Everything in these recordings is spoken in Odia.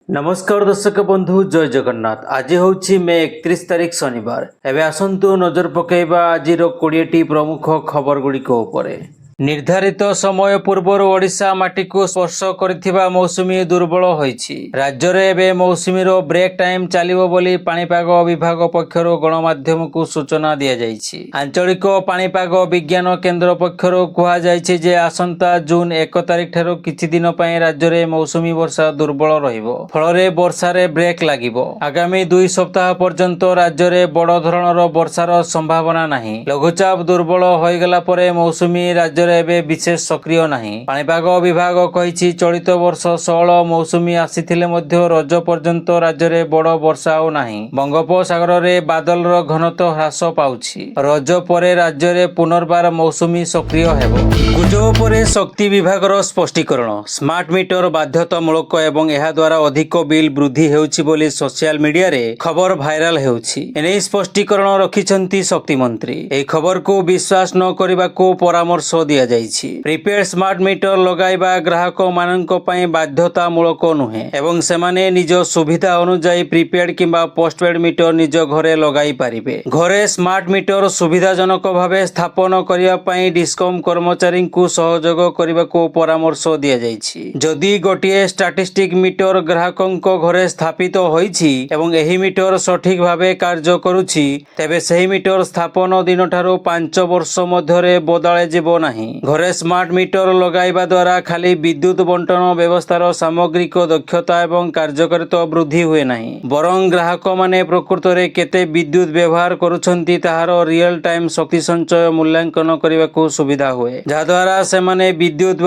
नमस्कार दर्शक बंधु जय जगन्नाथ। आज हूँ मे 31 तारिख शनिवार। एवं आसतु नजर पकईबा आज 20टी प्रमुख खबर गुड़िक निर्धारित समय पूर्वर ओडिशा माटी को स्पर्श करिथिबा मौसुमी दुर्बल होईछि। राज्य रे एबे मौसुमीर ब्रेक टाइम चलिबो बोली पाणीपाग विभाग पक्षरु गणमाध्यम को सूचना दिया जाइछि। आंचलिक पाणीपाग विज्ञान केन्द्र पक्षरु कुहा जाइछि जे आसंता जून 1 तारिख ठारो किछि दिन पई राज्य रे मौसुमी वर्षा दुर्बल रहिबो। फलरे वर्षा रे ब्रेक लागिबो। आगामी 2 सप्ताह पर्यंत राज्य रे बड़ धरणर वर्षार संभावना नाही। लघुचाप दुर्बल होइगला परे मौसुमी राज्य एबे विशेष सक्रिय नाही। पाणीपाग विभाग कहिछि चलित वर्ष 16 मौसुमी आसीथिले मध्य रज पर्यंत राज्य रे बड़ वर्षा हो नाही। बंगोपसागर रे बादलर घनत्व ह्रास पाउछि। रज परे राज्य रे पुनर्बार मौसुमी सक्रिय हेबो। गुजब परे शक्ति विभागर स्पष्टीकरण। स्मार्ट मीटर बाध्यतामूलक एवं एहा द्वारा अधिक बिल वृद्धि हेउछि बोली सोशल मीडिया रे खबर भाइराल हेउछि। एने स्पष्टीकरण रखिछंती शक्ति मंत्री। एही खबर को विश्वास न करिबाको परामर्श दिया जाइछि। प्रीपेड स्मार्ट मीटर लगाइबा ग्राहक माननक पई बाध्यतामूलक नुहे एवं सेमाने निज सुविधा अनुसार प्रीपेड किंबा पोस्टपेड मीटर निज घरे लगाई पारिबे। घरे स्मार्ट मीटर सुविधाजनक भावे स्थापन करिया पई डिस्कम कर्मचारी को सहयोग करिबाको परामर्श दिया जाइछि। जदि गोटिए स्टैटिस्टिक मीटर ग्राहकंक घरे स्थापित होईछि एवं एही मीटर सठिक भावे कार्य करूछि तेबे सेही मीटर स्थापन दिन ठारो 5 वर्ष मध्यरे बदळे जिवो नाही। घरे स्मार्ट मीटर लगाइबा द्वारा खाली विद्युत बंटन व्यवस्थार सामग्रिक दक्षता एवं कार्यकारिता वृद्धि हुए नाही, बरं ग्राहक माने प्रकृत रे केते विद्युत व्यवहार करूछंती ताहार रियल टाइम शक्ति संचय मूल्यांकन करबाको सुविधा हुए, जाद्वारा सेमाने विद्युत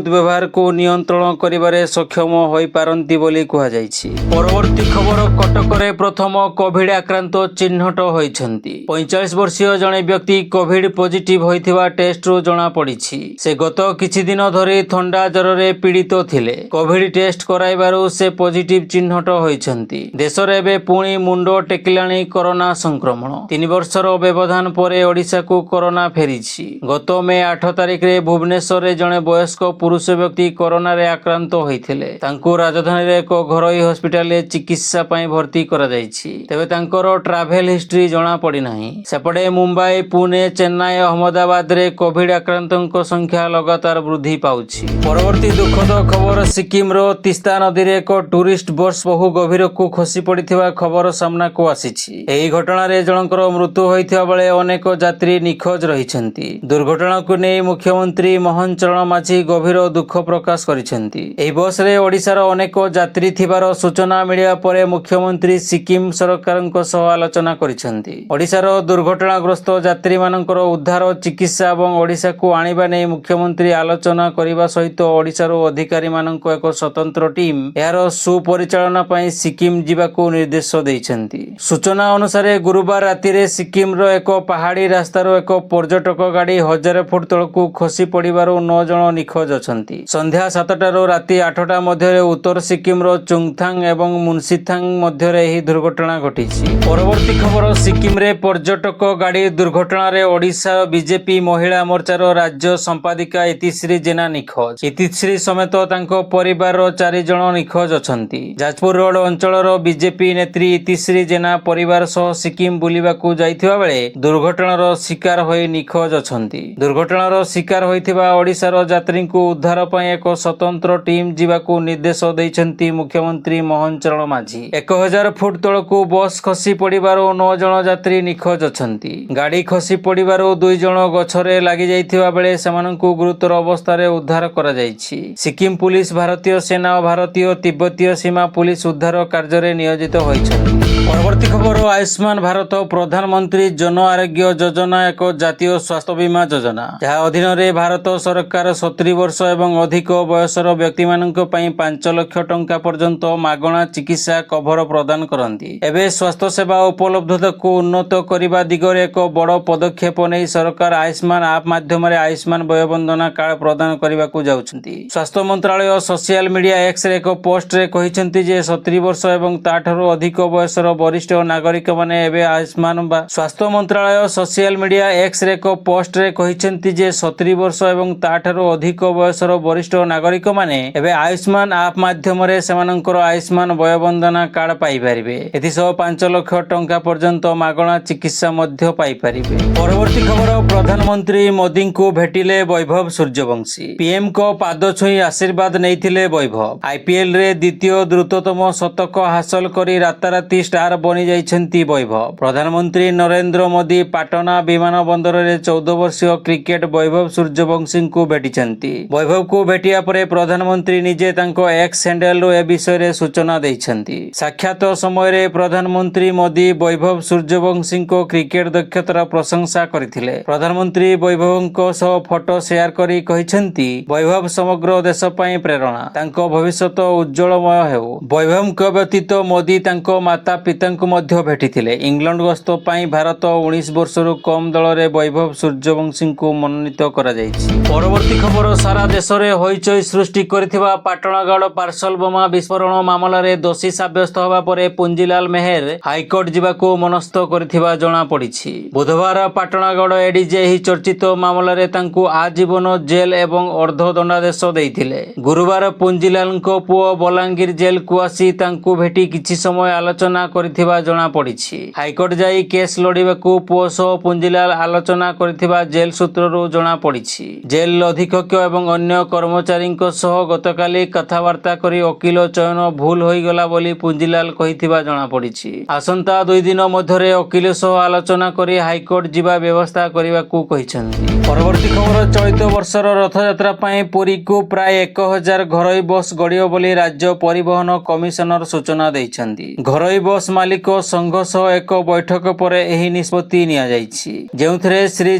व्यवहार को नियंत्रण करिबारे सक्षम होई पारंती बोली कुहा जाइछि। परवर्ती खबर कटक रे प्रथम कोविड आक्रांत चिन्हट होइछंती। 45 वर्षीय जणे व्यक्ति कोविड पॉजिटिव होइथिबा टेस्ट रो जणा पड़िछि। से गत किछि दिन धरि थंडा ज्वर रे पीड़ित थिले। कोविड टेस्ट कराइबारु से पॉजिटिव चिन्हट होइछंती। देश रे बे पुणी मुंडो टेकिलाणी कोरोना संक्रमण। 3 वर्षर व्यवधान परे ओडिशा को कोरोना फेरिछि। गत मे 8 तारिख रे भुवनेश्वर रे जणे वयस्क पुरुष व्यक्ति कोरोना रे आक्रांत होइथिले। तांकु राजधानी रे एक घरोई हॉस्पिटल रे चिकित्सा पई भर्ती करा जाइछि। तेबे तांकर ट्रैवल हिस्ट्री जणा पड़ी नाही। सेपटे मुंबई, पुणे, चेन्नई, अहमदाबाद रे कोविड आक्रांतों संख्या लगातार वृद्धि पाउछि। परवर्ती दुखद खबर सिक्किम रो तिस्ता नदी रे एक टूरिस्ट बस बहु गभीर को खसी पड़िथिबा खबर सामना को आसीछि। एही घटना रे जनकर मृत्यु होइथिबा बेले अनेक यात्री निखोज रहिछंती। दुर्घटना को नै मुख्यमंत्री मोहन चरण माझी गभीर दुख प्रकाश करिसेंती। एही बस रे ओडिसार अनेक यात्री थिबार सूचना मिलिया परे मुख्यमंत्री सिक्किम सरकारक सह आलोचना करिसेंती। ओडिसार दुर्घटनाग्रस्त यात्री मानकर उद्धार, चिकित्सा और ओडिशा को आनिबा नै मुख्यमंत्री आलोचना करिबा सहित ओडिसार अधिकारी मानक एक स्वतंत्र टीम यार सुपरिचालना पई सिक्किम जिबाको निर्देश दैछंती। सूचना अनुसार गुरुवार राति रे सिक्किम रो एक पहाड़ी रास्तार एक पर्यटक गाड़ी 1000 फुट तळकू खसी पड़िबारो 9 जण निखोज अछंती। संध्या 7टारो राति 8टा मध्य उत्तर सिक्किम रो चुंगथांग एवं मुनसिथांग मध्य एही दुर्घटना घटिछि। परवर्ती खबर सिक्किम रे पर्यटक गाड़ी दुर्घटना रे ओडिशा बीजेपी महिला मोर्चार राज्य संपादिका इतिश्री जेना निखोज। इतिश्री समेत तांको परिवार 4 जण निखोज अछंती। जाजपुर रोड अंचलर बीजेपी नेत्री इतिश्री जेना परिवार सह सिक्किम बुलिबाकू जाइथिबा बेले दुर्घटनार शिकार होई निखोज अछंती। दुर्घटनार शिकार होइथिबा ओडिशार यात्री को उद्धार पई एक स्वतंत्र टीम जिबाकू निर्देश दैछंती मुख्यमंत्री मोहन चरण माझी। 1000 फुट तळकू बस खसी पड़िबारो 9 जण यात्री निखोज अछंती। गाड़ी खसी पड़िबारो 2 जण गछरे लागि जाइथिबा बेले सेमानंकु गुरुतर अवस्था रे उद्धार करा जाइछि। सिक्किम पुलिस, भारतीय सेना और भारतीय तिब्बतीय सीमा पुलिस उद्धार कार्य रे नियोजित होइछन्ति। परवर्ती खबर आयुष्मान भारत प्रधानमंत्री जन आरोग्य योजना एक जातीय स्वास्थ्य बीमा योजना जहाँ अधीन रे भारत सरकार 70 वर्ष एवं अधिक बयसर व्यक्ति मानक पई 5 लाख टंका पर्यंत मागणा चिकित्सा कभर प्रदान करती। एवं स्वास्थ्य सेवा उपलब्धता को उन्नत करने दिगरे एक बड़ पदक्षेप नहीं सरकार आयुष्मान आप माध्यम आयुष्मान व्ययबंधना कार्ड प्रदान करने को जाउछंती। स्वास्थ्य मंत्रालय सोशल मीडिया एक्स रे एक पोस्ट रे कहिसेंती जे 70 वर्ष एवं ताठारो अधिक बयसर ବୟସର ବରିଷ୍ଠ ନାଗରିକମାନେ ଏବେ ଆୟୁଷ୍ମାନ ବା ସ୍ୱାସ୍ଥ୍ୟ ମନ୍ତ୍ରାଳୟ ସୋସିଆଲ ମିଡିଆ ଏକ୍ସରେ ଏକ ପୋଷ୍ଟରେ କହିଛନ୍ତି ଯେ 70 ବର୍ଷ ଏବଂ ତାଠାରୁ ଅଧିକ ବୟସର ବରିଷ୍ଠ ନାଗରିକମାନେ ଏବେ ଆୟୁଷ୍ମାନ ଆପ୍ ମାଧ୍ୟମରେ ସେମାନଙ୍କର ଆୟୁଷ୍ମାନ ବୟବନ୍ଦନା କାର୍ଡ ପାଇପାରିବେ। ଏଥିସହ 5 ଲକ୍ଷ ଟଙ୍କା ପର୍ଯ୍ୟନ୍ତ ମାଗଣା ଚିକିତ୍ସା ମଧ୍ୟ ପାଇପାରିବେ। ପରବର୍ତ୍ତୀ ଖବର, ପ୍ରଧାନମନ୍ତ୍ରୀ ମୋଦିଙ୍କୁ ଭେଟିଲେ ବୈଭବ ସୂର୍ଯ୍ୟବଂଶୀ। ପିଏମଙ୍କ ପାଦ ଛୁଇଁ ଆଶୀର୍ବାଦ ନେଇଥିଲେ ବୈଭବ। ଆଇପିଏଲରେ ଦ୍ୱିତୀୟ ଦ୍ରୁତତମ ଶତକ ହାସଲ କରି ରାତାରାତି ଷ୍ଟାର ବନିଯାଇଛନ୍ତି ବୈଭବ। ପ୍ରଧାନମନ୍ତ୍ରୀ ନରେନ୍ଦ୍ର ମୋଦି ପାଟନା ବିମାନ ବନ୍ଦରରେ 14 ବର୍ଷୀୟ କ୍ରିକେଟ ବୈଭବ ସୂର୍ଯ୍ୟବଂଶୀଙ୍କୁ ଭେଟିଛନ୍ତି। ବୈଭବଙ୍କୁ ଭେଟିବା ପରେ ପ୍ରଧାନମନ୍ତ୍ରୀ ନିଜେ ତାଙ୍କ ଏକ୍ସ ହ୍ୟାଣ୍ଡେଲରୁ ଏ ବିଷୟରେ ସୂଚନା ଦେଇଛନ୍ତି। ସାକ୍ଷାତ ସମୟରେ ପ୍ରଧାନମନ୍ତ୍ରୀ ମୋଦି ବୈଭବ ସୂର୍ଯ୍ୟବଂଶୀଙ୍କ କ୍ରିକେଟ ଦକ୍ଷତାର ପ୍ରଶଂସା କରିଥିଲେ। ପ୍ରଧାନମନ୍ତ୍ରୀ ବୈଭବଙ୍କ ସହ ଫଟୋ ସେୟାର କରି କହିଛନ୍ତି, ବୈଭବ ସମଗ୍ର ଦେଶ ପାଇଁ ପ୍ରେରଣା। ତାଙ୍କ ଭବିଷ୍ୟତ ଉଜ୍ଜଳମୟ ହେଉ। ବୈଭବଙ୍କ ବ୍ୟତୀତ ମୋଦି ତାଙ୍କ ମାତା ପିତାଙ୍କୁ ମଧ୍ୟ ଭେଟିଥିଲେ। ଇଂଲଣ୍ଡ ଗସ୍ତ ପାଇଁ ଭାରତ 19 ବର୍ଷରୁ କମ୍ ଦଳରେ ବୈଭବ ସୂର୍ଯ୍ୟବଂଶୀଙ୍କୁ ମନୋନୀତ କରାଯାଇଛି। ପରବର୍ତ୍ତୀ ଖବର, ସାରା ଦେଶରେ ହଇଚଇ ସୃଷ୍ଟି କରିଥିବା ପାଟଣାଗଡ଼ ପାର୍ସଲ ବୋମା ବିସ୍ଫୋରଣ ମାମଲାରେ ଦୋଷୀ ସାବ୍ୟସ୍ତ ହେବା ପରେ ପୁଞ୍ଜିଲାଲ ମେହେର ହାଇକୋର୍ଟ ଯିବାକୁ ମନସ୍ଥ କରିଥିବା ଜଣାପଡ଼ିଛି। ବୁଧବାର ପାଟଣାଗଡ଼ ଏଡିଜେ ଏହି ଚର୍ଚ୍ଚିତ ମାମଲାରେ ତାଙ୍କୁ ଆଜୀବନ ଜେଲ୍ ଏବଂ ଅର୍ଦ୍ଧ ଦଣ୍ଡାଦେଶ ଦେଇଥିଲେ। ଗୁରୁବାର ପୁଞ୍ଜିଲାଲଙ୍କ ପୁଅ ବଲାଙ୍ଗୀର ଜେଲକୁ ଆସି ତାଙ୍କୁ ଭେଟି କିଛି ସମୟ ଆଲୋଚନା କରିଥିବା ଜଣାପଡ଼ିଛି। ହାଇକୋର୍ଟ ଯାଇ କେସ୍ ଲଢ଼ିବାକୁ ପୁଅ ସହ ପୁଞ୍ଜିଲାଲ ଆଲୋଚନା କରିଥିବା ଜେଲ୍ ସୂତ୍ରରୁ ଜଣାପଡ଼ିଛି। ଜେଲ୍ ଅଧୀକ୍ଷକ ଏବଂ ଅନ୍ୟ କର୍ମଚାରୀଙ୍କ ସହ ଗତକାଲି କଥାବାର୍ତ୍ତା କରି ଓକିଲ ଚୟନ ଭୁଲ ହୋଇଗଲା ବୋଲି ପୁଞ୍ଜିଲାଲ କହିଥିବା ଜଣାପଡ଼ିଛି। ଆସନ୍ତା 2 ଦିନ ମଧ୍ୟରେ ଓକିଲ ସହ ଆଲୋଚନା କରି ହାଇକୋର୍ଟ ଯିବା ବ୍ୟବସ୍ଥା କରିବାକୁ କହିଛନ୍ତି। ପରବର୍ତ୍ତୀ ଖବର, ଚଳିତ ବର୍ଷର ରଥଯାତ୍ରା ପାଇଁ ପୁରୀକୁ ପ୍ରାୟ 1000 ଘରୋଇ ବସ୍ ଗଡ଼ିବ ବୋଲି ରାଜ୍ୟ ପରିବହନ କମିଶନର ସୂଚନା ଦେଇଛନ୍ତି। ଘରୋଇ ବସ୍ ମାଲିକ ସଂଘ ସହ ଏକ ବୈଠକ ପରେ ଏହି ନିଷ୍ପତ୍ତି ନିଆଯାଇଛି, ଯେଉଁଥିରେ ଶ୍ରୀ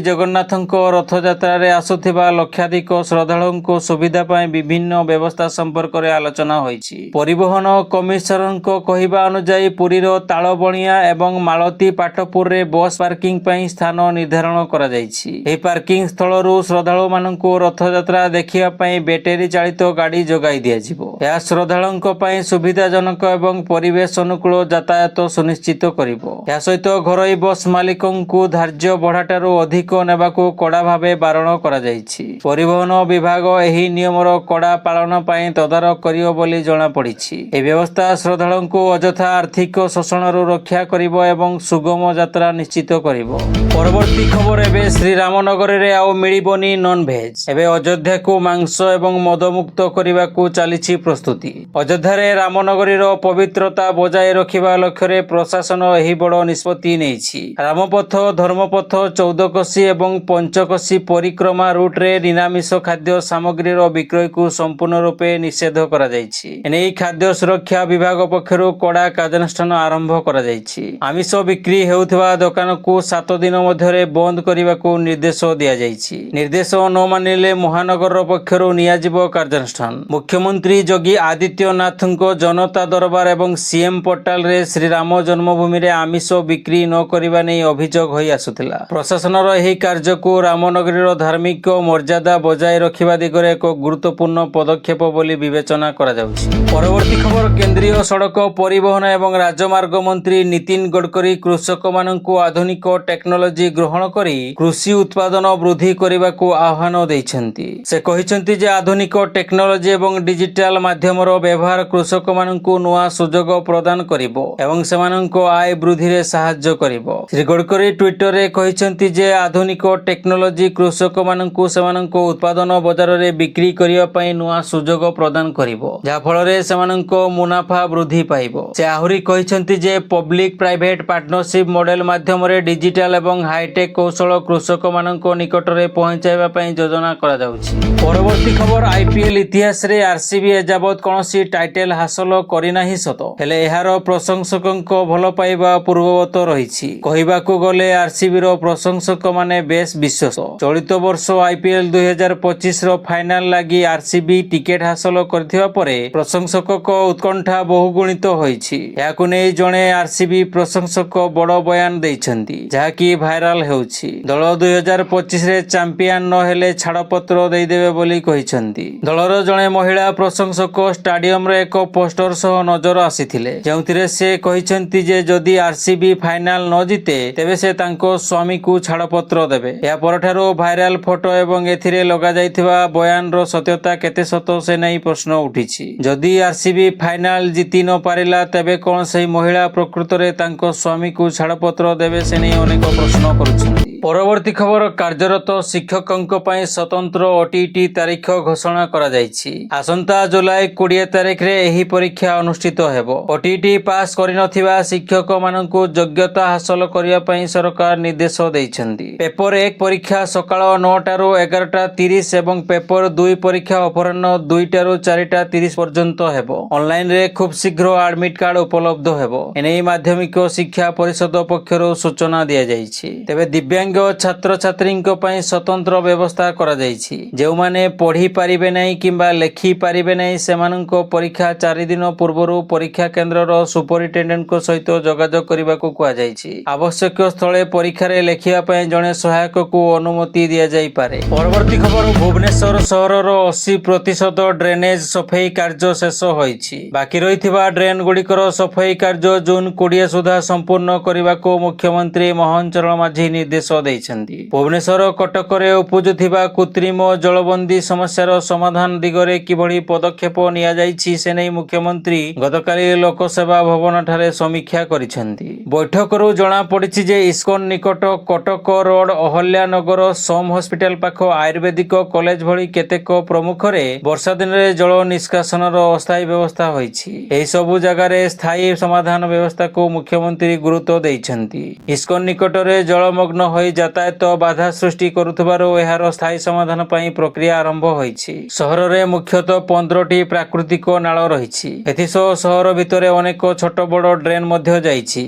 ଜଗନ୍ନାଥଙ୍କ ରଥଯାତ୍ରାରେ ଆସୁଥିବା ଲକ୍ଷାଧିକ ଶ୍ରଦ୍ଧାଳୁଙ୍କ ସୁବିଧା ପାଇଁ ବିଭିନ୍ନ ବ୍ୟବସ୍ଥା ସମ୍ପର୍କରେ ଆଲୋଚନା ହୋଇଛି। ପରିବହନ କମିଶନରଙ୍କ କହିବା ଅନୁଯାୟୀ ପୁରୀର ତାଳବଣିଆ ଏବଂ ମାଳତୀ ପାଟପୁରରେ ବସ୍ ପାର୍କିଂ ପାଇଁ ସ୍ଥାନ ନିର୍ଦ୍ଧାରଣ କରାଯାଇଛି। ଏହି ପାର୍କିଂ ସ୍ଥଳରୁ ଶ୍ରଦ୍ଧାଳୁମାନଙ୍କୁ ରଥଯାତ୍ରା ଦେଖିବା ପାଇଁ ବ୍ୟାଟେରୀ ଚାଳିତ ଗାଡ଼ି ଯୋଗାଇ ଦିଆଯିବ। ଏହା ଶ୍ରଦ୍ଧାଳୁଙ୍କ ପାଇଁ ସୁବିଧାଜନକ ଏବଂ ପରିବେଶ ଅନୁକୂଳ ଯାତାୟାତ ସୁନିଶ୍ଚିତ କରିବ। ଏହା ସହିତ ଘରୋଇ ବସ୍ ମାଲିକଙ୍କୁ ଧାର୍ଯ୍ୟ ଭଡ଼ାଠାରୁ ଅଧିକ ନେବାକୁ କଡ଼ା ଭାବେ ବାରଣ କରାଯାଇଛି। ପରିବହନ ବିଭାଗ ଏହି ନିୟମର କଡ଼ା ପାଳନ ପାଇଁ ତଦାରଖ କରିବ ବୋଲି ଜଣାପଡ଼ିଛି। ଏହି ବ୍ୟବସ୍ଥା ଶ୍ରଦ୍ଧାଳୁଙ୍କୁ ଅଯଥା ଆର୍ଥିକ ଶୋଷଣରୁ ରକ୍ଷା କରିବ ଏବଂ ସୁଗମ ଯାତ୍ରା ନିଶ୍ଚିତ କରିବ। ପରବର୍ତ୍ତୀ ଖବର, ଏବେ ଶ୍ରୀରାମନଗରରେ ଆଉ ମିଳିବନି ନନଭେଜ। ଏବେ ଅଯୋଧ୍ୟାକୁ ମାଂସ ଏବଂ ମଦମୁକ୍ତ କରିବାକୁ ଚାଲିଛି ପ୍ରସ୍ତୁତି। ଅଯୋଧ୍ୟାରେ ରାମନଗରୀର ପବିତ୍ରତା ବଜାୟ ରଖିବା ଲକ୍ଷ୍ୟରେ ପ୍ରଶାସନ ଏହି ବଡ଼ ନିଷ୍ପତ୍ତି ନେଇଛି। ରାମପଥ, ଧର୍ମପଥ, 14କୋଶୀ ଏବଂ ପଞ୍ଚକୋଶୀ ପରିକ୍ରମା ରୁଟ୍ରେ ନିରାମିଷ ଖାଦ୍ୟ ସାମଗ୍ରୀର ବିକ୍ରୟକୁ ସମ୍ପୂର୍ଣ୍ଣ ରୂପେ ନିଷେଧ କରାଯାଇଛି। ଏନେଇ ଖାଦ୍ୟ ସୁରକ୍ଷା ବିଭାଗ ପକ୍ଷରୁ କଡ଼ା କାର୍ଯ୍ୟାନୁଷ୍ଠାନ ଆରମ୍ଭ କରାଯାଇଛି। ଆମିଷ ବିକ୍ରି ହେଉଥିବା ଦୋକାନକୁ 7 ଦିନ ମଧ୍ୟରେ ବନ୍ଦ କରିବାକୁ ନିର୍ଦ୍ଦେଶ ଦିଆଯାଇଛି। ନିର୍ଦ୍ଦେଶ ନ ମାନିଲେ ମହାନଗର ପକ୍ଷରୁ ନିଆଯିବ କାର୍ଯ୍ୟାନୁଷ୍ଠାନ। ମୁଖ୍ୟମନ୍ତ୍ରୀ ଯୋଗୀ ଆଦିତ୍ୟନାଥଙ୍କ ଜନତା ଦରବାର ଏବଂ ସିଏମ୍ ପୋର୍ଟାଲରେ ଶ୍ରୀରାମ ଜନ୍ମଭୂମିରେ ଆମିଷ ବିକ୍ରି ନ କରିବା ନେଇ ଅଭିଯୋଗ ହୋଇ ଆସୁଥିଲା। ପ୍ରଶାସନର ଏହି କାର୍ଯ୍ୟକୁ ରାମନଗରୀର ଧାର୍ମିକ ମର୍ଯ୍ୟାଦା ବଜାୟ ରଖିବା ଦିଗରେ ଏକ ଗୁରୁତ୍ୱପୂର୍ଣ୍ଣ ପଦକ୍ଷେପ ବୋଲି ବିବେଚନା କରାଯାଉଛି। ପରବର୍ତ୍ତୀ ଖବର, କେନ୍ଦ୍ରୀୟ ସଡ଼କ ପରିବହନ ଏବଂ ରାଜମାର୍ଗ ମନ୍ତ୍ରୀ ନୀତିନ ଗଡ଼କରୀ କୃଷକମାନଙ୍କୁ ଆଧୁନିକ ଟେକ୍ନୋଲୋଜି ଗ୍ରହଣ କରି କୃଷି ଉତ୍ପାଦନ ବୃଦ୍ଧି କରିବାକୁ ଆହ୍ୱାନ ଦେଇଛନ୍ତି। ସେ କହିଛନ୍ତି ଯେ ଆଧୁନିକ ଟେକ୍ନୋଲୋଜି ଏବଂ ଡିଜିଟାଲ ମାଧ୍ୟମର ବ୍ୟବହାର କୃଷକମାନଙ୍କୁ ନୂଆ ସୁଯୋଗ ପ୍ରଦାନ କରିବ ଏବଂ ସେମାନଙ୍କ ଆୟ ବୃଦ୍ଧିରେ ସାହାଯ୍ୟ କରିବ। ଶ୍ରୀ ଗଡ଼କରୀ ଟ୍ୱିଟରରେ କହିଛନ୍ତି ଯେ ଆଧୁନିକ ଟେକ୍ନୋଲୋଜି କୃଷକମାନଙ୍କୁ ସେମାନଙ୍କ ଉତ୍ପାଦନ ବଜାରରେ ବିକ୍ରି କରିବା ପାଇଁ ନୂଆ ସୁଯୋଗ ପ୍ରଦାନ କରିବ, ଯାହାଫଳରେ ସେମାନଙ୍କ ମୁନାଫା ବୃଦ୍ଧି ପାଇବ। ସେ ଆହୁରି କହିଛନ୍ତି ଯେ ପବ୍ଲିକ୍ ପ୍ରାଇଭେଟ୍ ପାର୍ଟନରସିପ୍ ମଡେଲ ମାଧ୍ୟମରେ ଡିଜିଟାଲ ଏବଂ ହାଇଟେକ୍ କୌଶଳ କୃଷକମାନଙ୍କ ନିକଟରେ ପହଞ୍ଚାଇବା ପାଇଁ ଯୋଜନା କରାଯାଉଛି। ପରବର୍ତ୍ତୀ ଖବର, ଆଇପିଏଲ୍ ଇତିହାସରେ ଆରସିବି ଏଯାବତ୍ କୌଣସି ଟାଇଟେଲ୍ ହାସଲ କରିନାହିଁ ସତ, ହେଲେ ଏହାର ପ୍ରଶଂସକଙ୍କ ଭଲ ପାଇବା ପୂର୍ବବତ ରହିଛି। କହିବାକୁ ଗଲେ ଆରସିବିର ପ୍ରଶଂସକମାନେ ବେଶ୍ ବିଶ୍ୱସ୍ତ। ଚଳିତ ବର୍ଷ ଆଇପିଏଲ୍ 2025ର ଫାଇନାଲ ଲାଗି ଆରସିବି ଟିକେଟ୍ ହାସଲ କରିଥିବା ପରେ ପ୍ରଶଂସକଙ୍କ ଉତ୍କଣ୍ଠା ବହୁଗୁଣିତ ହୋଇଛି। ଏହାକୁ ନେଇ ଜଣେ ଆରସିବି ପ୍ରଶଂସକ ବଡ଼ ବୟାନ ଦେଇଛନ୍ତି, ଯାହାକି ଭାଇରାଲ ହେଉଛି। ଦଳ 2025ରେ ଚାମ୍ପିୟନ ନ ହେଲେ ଛାଡ଼ପତ୍ର ଦେଇଦେବେ ବୋଲି କହିଛନ୍ତି। ଦଳର ଜଣେ ମହିଳା ପ୍ରଶଂସକ ଷ୍ଟାଡିୟମରେ ଏକ ପୋଷ୍ଟର ସହ ନଜର ଆସିଥିଲେ, ଯେଉଁଥିରେ ସେ କହିଛନ୍ତି ଯେ ଯଦି ଆରସିବି ଫାଇନାଲ ନ ଜିତେ ତେବେ ସେ ତାଙ୍କ ସ୍ୱାମୀକୁ ଛାଡ଼ପତ୍ର ଦେବେ। ଏହା ପରଠାରୁ ଭାଇରାଲ ଫଟୋ ଏବଂ ଏଥିରେ ଲଗାଯାଇଥିବା ବୟାନର ସତ୍ୟତା କେତେ ସତ ସେ ନେଇ ପ୍ରଶ୍ନ ଉଠିଛି। ଯଦି ଆରସିବି ଫାଇନାଲ ଜିତି ନ ପାରିଲା ତେବେ କଣ ସେହି ମହିଳା ପ୍ରକୃତରେ ତାଙ୍କ ସ୍ୱାମୀକୁ ଛାଡ଼ପତ୍ର ଦେବେ ସେ ନେଇ ଅନେକ ପ୍ରଶ୍ନ କରୁଛନ୍ତି। ପରବର୍ତ୍ତୀ ଖବର, କାର୍ଯ୍ୟରତ ଶିକ୍ଷକଙ୍କ ପାଇଁ ସ୍ୱତନ୍ତ୍ର ଓଟିଇଟି ତାରିଖ ଘୋଷଣା କରାଯାଇଛି। ଆସନ୍ତା ଜୁଲାଇ 20 ତାରିଖରେ ଏହି ପରୀକ୍ଷା ଅନୁଷ୍ଠିତ ହେବ। ଓଟିଇଟି ପାସ୍ କରିନଥିବା ଶିକ୍ଷକମାନଙ୍କୁ ଯୋଗ୍ୟତା ହାସଲ କରିବା ପାଇଁ ସରକାର ନିର୍ଦ୍ଦେଶ ଦେଇଛନ୍ତି। ପେପର 1 ପରୀକ୍ଷା ସକାଳ 9ଟାରୁ 11ଟା30 ଏବଂ ପେପର 2 ପରୀକ୍ଷା ଅପରାହ୍ନ 2ଟାରୁ 4ଟା30 ପର୍ଯ୍ୟନ୍ତ ହେବ। ଅନଲାଇନରେ ଖୁବ୍ ଶୀଘ୍ର ଆଡମିଟ୍ କାର୍ଡ ଉପଲବ୍ଧ ହେବ। ଏନେଇ ମାଧ୍ୟମିକ ଶିକ୍ଷା ପରିଷଦ ପକ୍ଷରୁ ସୂଚନା ଦିଆଯାଇଛି। ତେବେ ଦିବ୍ୟାଙ୍ଗ ଛାତ୍ରଛାତ୍ରୀଙ୍କ ପାଇଁ ସ୍ୱତନ୍ତ୍ର ବ୍ୟବସ୍ଥା କରାଯାଇଛି। ଯେଉଁମାନେ ପଢ଼ି ପାରିବେ ନାହିଁ କିମ୍ବା ଲେଖି ପାରିବେ ନାହିଁ ସେମାନଙ୍କ ପରୀକ୍ଷା 4 ଦିନ ପୂର୍ବରୁ ପରୀକ୍ଷା କେନ୍ଦ୍ରର ସୁପରିଟେଣ୍ଡେଣ୍ଟଙ୍କ ସହିତ ଯୋଗାଯୋଗ କରିବାକୁ କୁହାଯାଇଛି। ଆବଶ୍ୟକ ସ୍ଥଳେ ପରୀକ୍ଷାରେ ଲେଖିବା ପାଇଁ ଜଣେ ସହାୟକକୁ ଅନୁମତି ଦିଆଯାଇପାରେ। ପରବର୍ତ୍ତୀ ଖବର, ଭୁବନେଶ୍ୱର ସହରର 80% ଡ୍ରେନେଜ ସଫେଇ କାର୍ଯ୍ୟ ଶେଷ ହୋଇଛି। ବାକି ରହିଥିବା ଡ୍ରେନ୍ଗୁଡ଼ିକର ସଫେଇ କାର୍ଯ୍ୟ ଜୁନ୍ 20 ସୁଦ୍ଧା ସମ୍ପୂର୍ଣ୍ଣ କରିବାକୁ ମୁଖ୍ୟମନ୍ତ୍ରୀ ମୋହନ ଚରଣ ମାଝୀ ନିର୍ଦ୍ଦେଶ ଦେଇଛନ୍ତି। ଭୁବନେଶ୍ୱର କଟକରେ ଉପୁଜୁଥିବା କୃତ୍ରିମ ଜଳବନ୍ଦୀ ସମସ୍ୟାର ସମାଧାନ ଦିଗରେ କିଭଳି ପଦକ୍ଷେପ ନିଆଯାଇଛି ସେ ନେଇ ମୁଖ୍ୟମନ୍ତ୍ରୀ ଗତକାଲି ଲୋକସେବା ଭବନଠାରେ ସମୀକ୍ଷା କରିଛନ୍ତି। ବୈଠକରୁ ଜଣାପଡ଼ିଛି ଯେ ଇସ୍କନ ନିକଟ କଟକ ରୋଡ, ଅହଲ୍ୟାନଗର, ସୋମ ହସ୍ପିଟାଲ ପାଖ ଆୟୁର୍ବେଦିକ କଲେଜ ଭଳି କେତେକ ପ୍ରମୁଖରେ ବର୍ଷା ଦିନରେ ଜଳ ନିଷ୍କାସନର ଅସ୍ଥାୟୀ ବ୍ୟବସ୍ଥା ହୋଇଛି। ଏହିସବୁ ଜାଗାରେ ସ୍ଥାୟୀ ସମାଧାନ ବ୍ୟବସ୍ଥାକୁ ମୁଖ୍ୟମନ୍ତ୍ରୀ ଗୁରୁତ୍ୱ ଦେଇଛନ୍ତି। ଇସ୍କନ ନିକଟରେ ଜଳମଗ୍ନ ହୋଇ ଯାତାୟାତ ବାଧା ସୃଷ୍ଟି କରୁଥିବାରୁ ଏହାର ସ୍ଥାୟୀ ସମାଧାନ ପାଇଁ ପ୍ରକ୍ରିୟା ଆରମ୍ଭ ହୋଇଛି। ସହରରେ ମୁଖ୍ୟତଃ 15ଟି ପ୍ରାକୃତିକ ନାଳ ରହିଛି। ଏଥିସହ ସହର ଭିତରେ ଅନେକ ଛୋଟ ବଡ଼ ଡ୍ରେନ୍ ମଧ୍ୟ ଯାଇଛି।